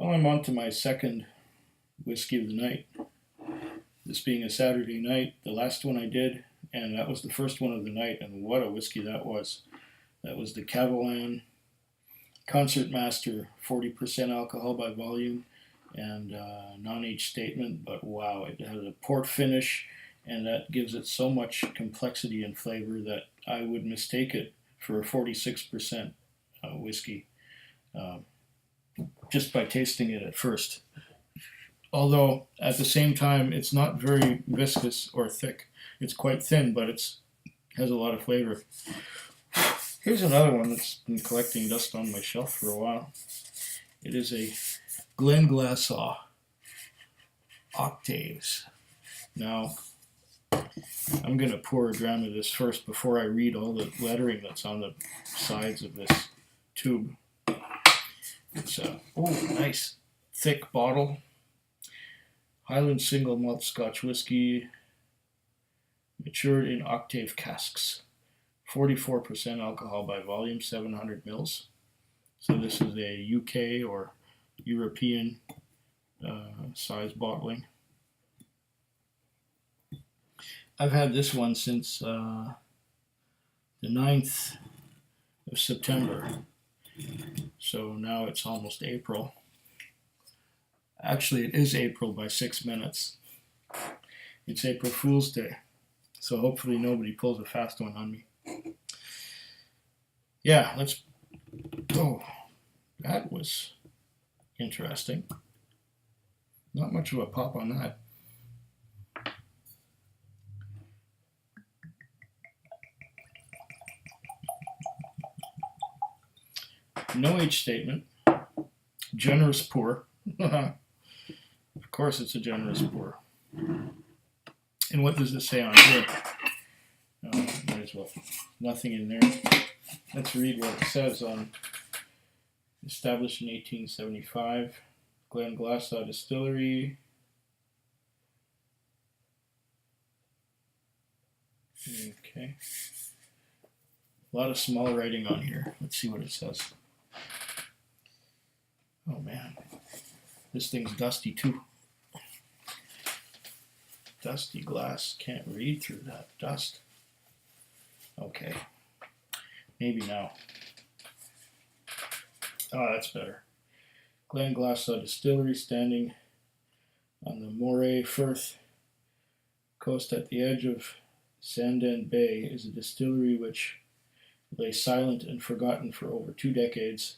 Well, I'm on to my second whiskey of the night. This being a Saturday night, the last one I did, and that was the first one of the night, and what a whiskey that was. That was the Cavalan Concertmaster, 40% alcohol by volume, and non-age statement, but wow, it has a port finish, and that gives it so much complexity and flavor that I would mistake it for a 46% whiskey uh, just by tasting it at first. Although at the same time, it's not very viscous or thick. It's quite thin, but it has a lot of flavor. Here's another one that's been collecting dust on my shelf for a while. It is a Glenglassaugh Octaves. Now, I'm going to pour a dram of this first before I read all the lettering that's on the sides of this tube. It's a nice thick bottle. Highland single malt Scotch whisky, matured in octave casks. 44% alcohol by volume, 700 mils. So this is a UK or European size bottling. I've had this one since the 9th of September. So now it's almost April. Actually, it is April by 6 minutes. It's April Fool's Day. So hopefully nobody pulls a fast one on me. Yeah, let's... Oh, that was interesting. Not much of a pop on that. No age statement. Generous pour. Of course it's a generous pour. And what does it say on here? Might as well. Nothing in there. Let's read what it says on established in 1875. Glenglassaugh Distillery. Okay. A lot of small writing on here. Let's see what it says. Oh man. This thing's dusty too. Dusty glass. Can't read through that dust. Okay. Maybe now. Oh, that's better. Glenglassaugh Distillery, standing on the Moray Firth coast at the edge of Sandown Bay, is a distillery which lay silent and forgotten for over 2 decades.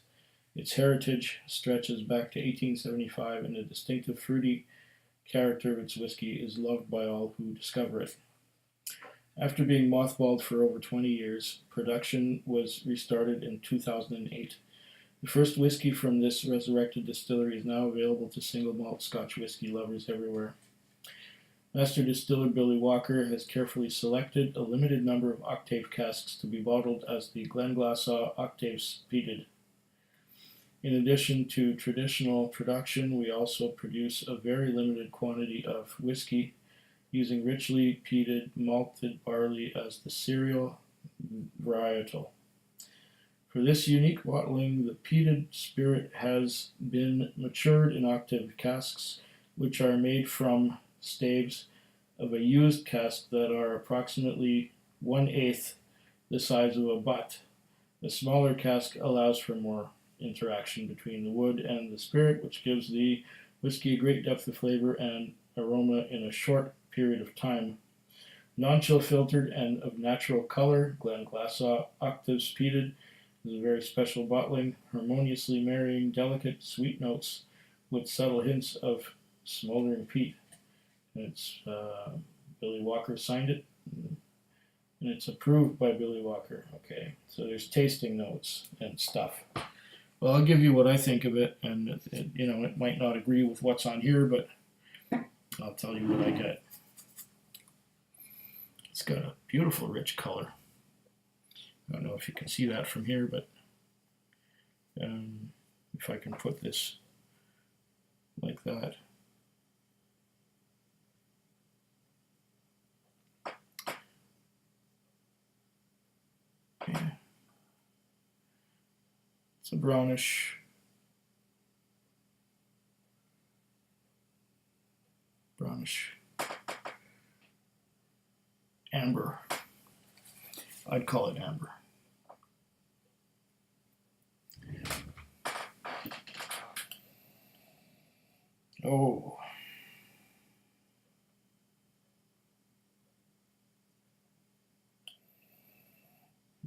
Its heritage stretches back to 1875, and the distinctive fruity character of its whiskey is loved by all who discover it. After being mothballed for over 20 years, production was restarted in 2008. The first whiskey from this resurrected distillery is now available to single malt Scotch whisky lovers everywhere. Master distiller Billy Walker has carefully selected a limited number of octave casks to be bottled as the Glenglassaugh Octaves Peated. In addition to traditional production, we also produce a very limited quantity of whiskey using richly peated malted barley as the cereal varietal. For this unique bottling, the peated spirit has been matured in octave casks, which are made from staves of a used cask that are approximately 1/8 the size of a butt. The smaller cask allows for more interaction between the wood and the spirit, which gives the whiskey a great depth of flavor and aroma in a short period of time. Non-chill filtered and of natural color, Glenglassaugh Octaves Peated is a very special bottling, harmoniously marrying delicate sweet notes with subtle hints of smoldering peat. And it's Billy Walker signed it, and it's approved by Billy Walker. Okay, so there's tasting notes and stuff. Well, I'll give you what I think of it, and it might not agree with what's on here, but I'll tell you what I get. It's got a beautiful, rich color. I don't know if you can see that from here, but if I can put this like that. Yeah. It's a brownish brownish amber. I'd call it amber. Oh.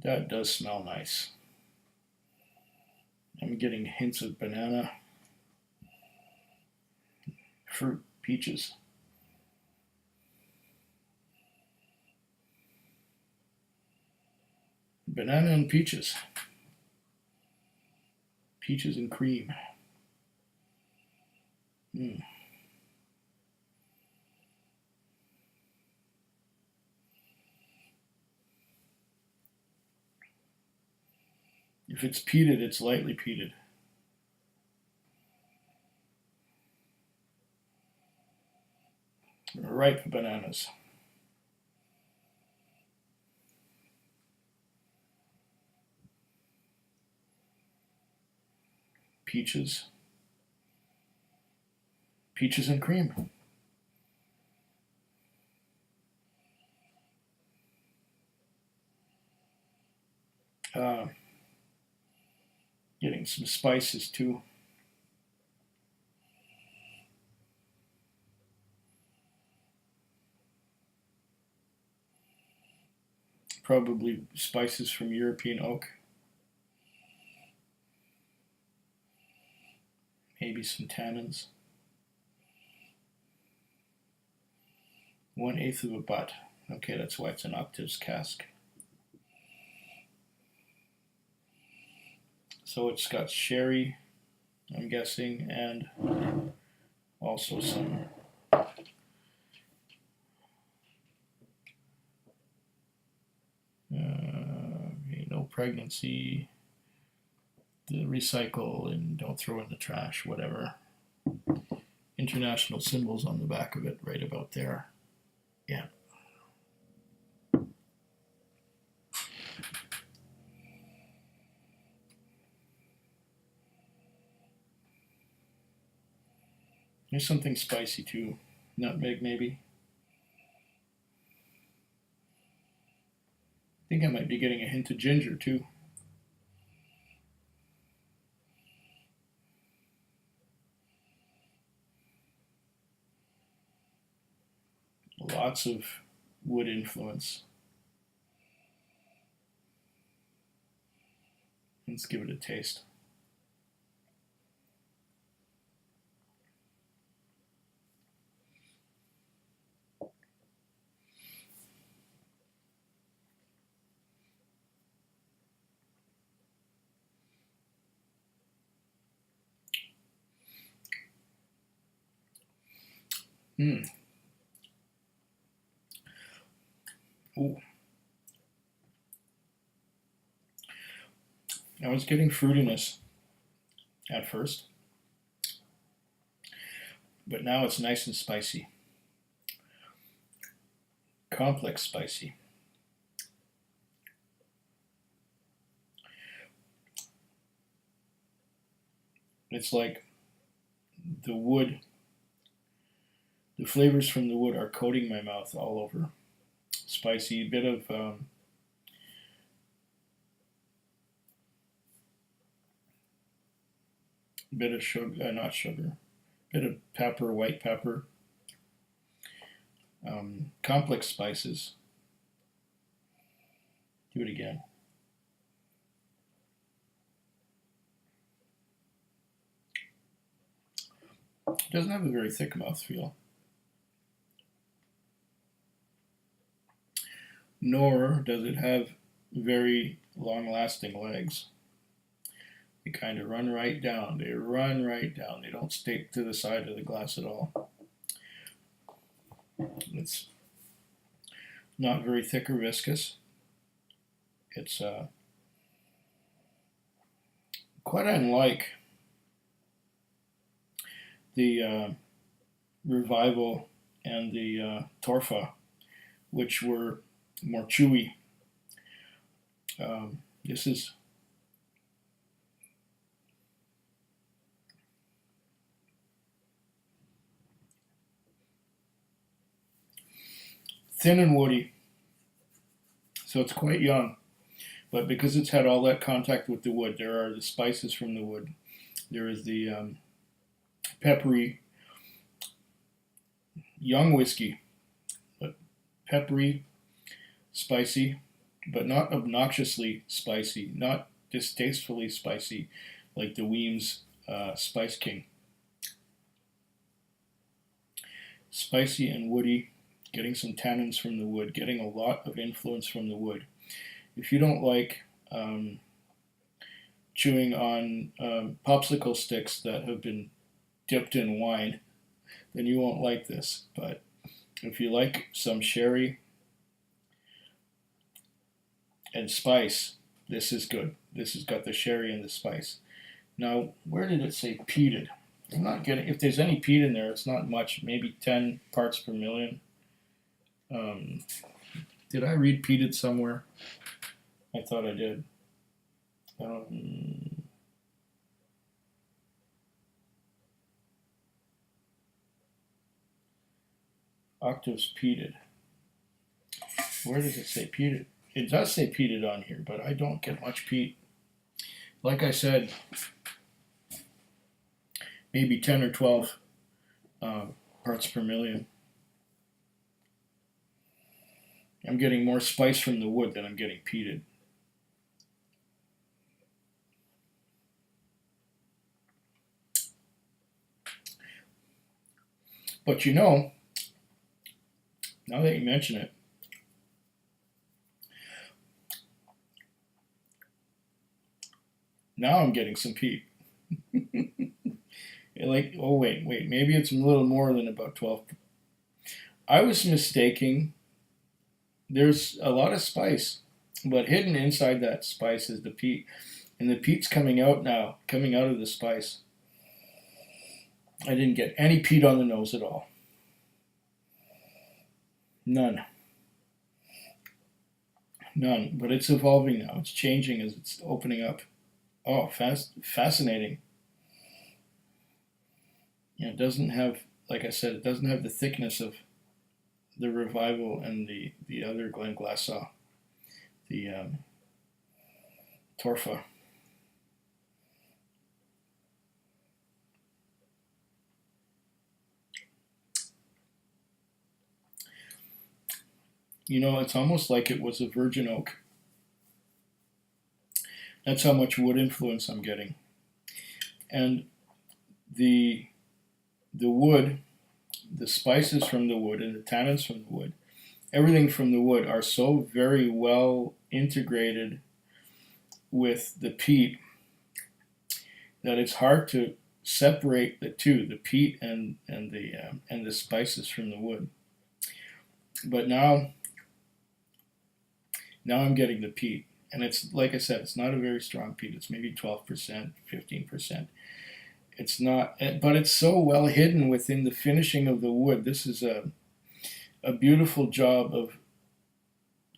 That does smell nice. I'm getting hints of banana, fruit, peaches. Banana and peaches. Peaches and cream. If it's peated, it's lightly peated. Ripe bananas. Peaches. Peaches and cream. Getting some spices too. Probably spices from European oak. Maybe some tannins. 1/8 of a butt. Okay, that's why it's an Octaves cask. So it's got sherry, I'm guessing, and also some no pregnancy, the recycle and don't throw in the trash, whatever. International symbols on the back of it, right about there. Yeah. There's something spicy too. Nutmeg, maybe. I think I might be getting a hint of ginger too. Lots of wood influence. Let's give it a taste. Ooh. I was getting fruitiness at first, but now it's nice and spicy. Complex spicy. It's like the wood, the flavors from the wood are coating my mouth all over. Spicy, bit of sugar, not sugar, bit of pepper, white pepper, complex spices. Do it again. It doesn't have a very thick mouthfeel. Nor does it have very long-lasting legs. They kind of run right down. They run right down. They don't stick to the side of the glass at all. It's not very thick or viscous. It's quite unlike the Revival and the Torfa, which were more chewy. This is thin and woody, so it's quite young. But because it's had all that contact with the wood, there are the spices from the wood. There is the peppery young whiskey, but peppery, spicy, but not obnoxiously spicy, not distastefully spicy like the Weems Spice King. Spicy and woody, getting some tannins from the wood, getting a lot of influence from the wood. If you don't like chewing on popsicle sticks that have been dipped in wine, then you won't like this. But if you like some sherry and spice, this is good. This has got the sherry and the spice. Now, where did it say peated? I'm not getting, if there's any peat in there, it's not much, maybe 10 parts per million. Did I read peated somewhere? I thought I did. Octaves Peated. Where does it say peated? It does say peated on here, but I don't get much peat. Like I said, maybe 10 or 12 parts per million. I'm getting more spice from the wood than I'm getting peated. But you know, now that you mention it, now I'm getting some peat. Like, oh wait, maybe it's a little more than about 12. I was mistaking. There's a lot of spice, but hidden inside that spice is the peat. And the peat's coming out now, coming out of the spice. I didn't get any peat on the nose at all. None. None. But it's evolving now. It's changing as it's opening up. Oh, fascinating. Yeah, it doesn't have, like I said, it doesn't have the thickness of the Revival and the other Glenglassaugh, the Torfa. You know, it's almost like it was a virgin oak. That's how much wood influence I'm getting. And the wood, the spices from the wood and the tannins from the wood, everything from the wood are so very well integrated with the peat that it's hard to separate the two, the peat and the spices from the wood. But now I'm getting the peat, and it's, like I said, it's not a very strong peat. It's maybe 12%, 15%. It's not, but it's so well hidden within the finishing of the wood. This is a beautiful job of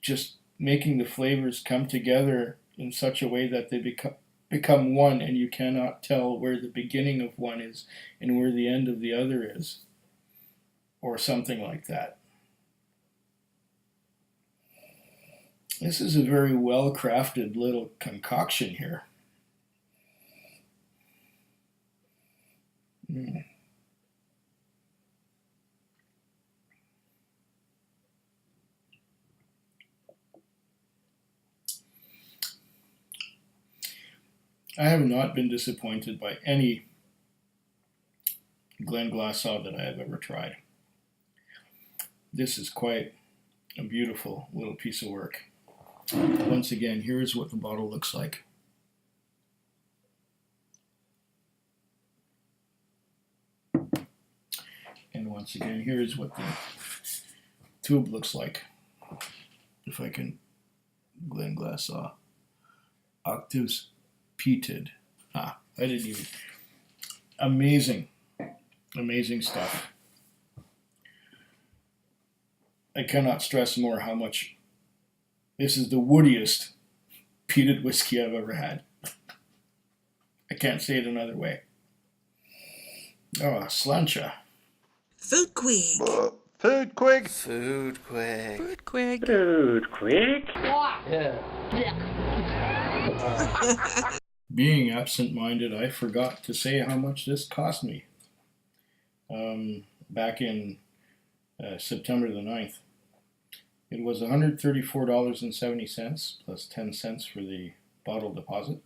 just making the flavors come together in such a way that they become one, and you cannot tell where the beginning of one is and where the end of the other is, or something like that. This is a very well crafted little concoction here. I have not been disappointed by any Glenglassaugh that I have ever tried. This is quite a beautiful little piece of work. Once again, here's what the bottle looks like. And once again, here's what the tube looks like. If I can, Glenglassaugh Octaves Peated. I didn't even. Amazing stuff. I cannot stress more how much this is the woodiest peated whiskey I've ever had. I can't say it another way. Oh, slancha. Food Quick. Food quick. Food quick. Food quick. Food quick. Being absent-minded, I forgot to say how much this cost me back in September the 9th. It was $134.70 plus 10 cents for the bottle deposit.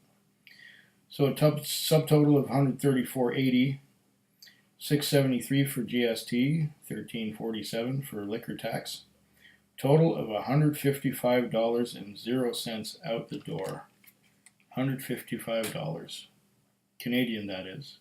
So a subtotal of $134.80, $6.73 for GST, $13.47 for liquor tax. Total of $155.00 out the door. $155. Canadian, that is.